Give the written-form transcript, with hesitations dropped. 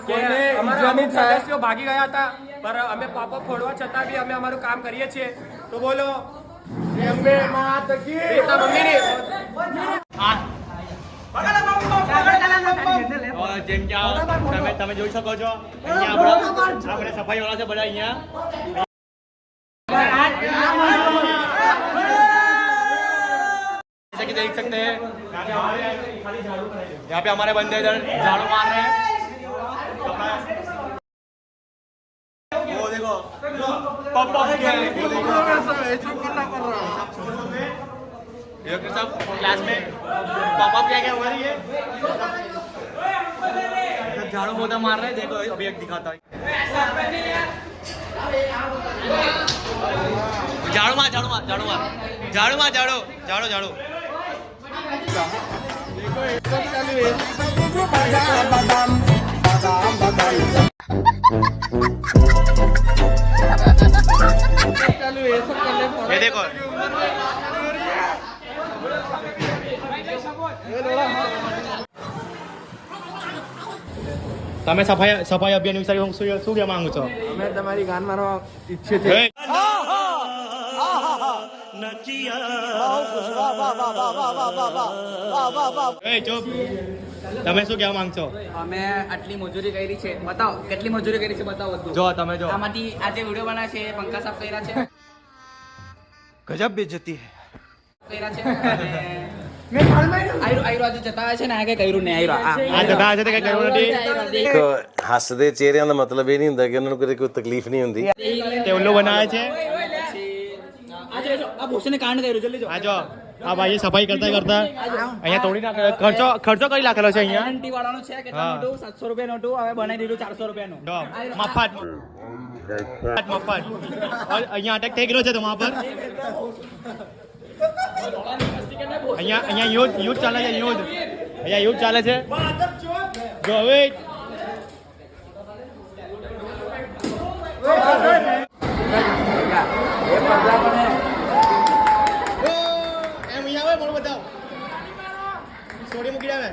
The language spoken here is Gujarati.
કે અમારા અમુક સદસ્યો ભાગી ગયા હતા, પર અમે પોપઅપ ફોડવા છતાં બી અમે અમારું કામ કરીએ છીએ. તો બોલો જેમ કે તમે જોઈ શકો છો અહીંયા આપણે સફાઈ વાળા છે બધા અહીંયા जैसे कि देख सकते हैं यहाँ पे हमारे बंदे इधर झाड़ू मार रहे हैं. वो देखो पप सब क्लास में पॉप क्या क्या हुआ है झाड़ू पोछा मार रहे हैं. देखो अभी एक दिखाता है झाड़ू मार झाड़ू मार झाड़ू मार झाड़ू मार झाड़ू झाड़ू झाड़ू. ये देखो તમે સફાઈ અભિયાન વિશે શું કહેવા માંગો છો? અમે તમારી ગાન મારવા ઈચ્છીએ છીએ. તમે શું કહેવા માંગશો? અમે આટલી મજૂરી કરી છે, બતાવો કેટલી મજૂરી કરી છે, બતાવો બધું. જો તમે જો આમાંથી આજે વિડીયો બનાવે છે, પંખા સાફ કર્યા છે, ગજબ બેઇજ્જતી કર્યા છે. આયરો આજે જતા છે ને, આ કઈ કર્યું નહીં. આ જતા છે તે કઈ કર્યું નથી. ਹੱਸਦੇ ਚਿਹਰਿਆਂ ਦਾ ਮਤਲਬ ਇਹ ਨਹੀਂ ਹੁੰਦਾ ਕਿ ਉਹਨਾਂ ਨੂੰ ਕਦੇ ਕੋਈ ਤਕਲੀਫ ਨਹੀਂ ਹੁੰਦੀ. તે ઉલ્લુ બનાવે છે. આજે આ ભૂષણે કાંડ કર્યું, જલ્દી જો. આ જો આ ભાઈ સફાઈ કરતા કરતા અહીંયા તોડી નાખેલો. ખર્ચો કઈ નાખેલો છે અહીંયા? ગેરંટી વાળાનું છે. કેટલા નોટું? 700 રૂપિયા નોટું હવે બનાવી દીધું 400 રૂપિયાનું. જો મફત અહીંયા અટેક થઈ ગયો છે તમારા પર. અહીંયા યુદ્ધ ચાલે છે. અહીંયા યુદ્ધ ચાલે છે. જો હવે એમ અહીંયા આવે મોડું બતાવ. સોડી મૂકી આવે.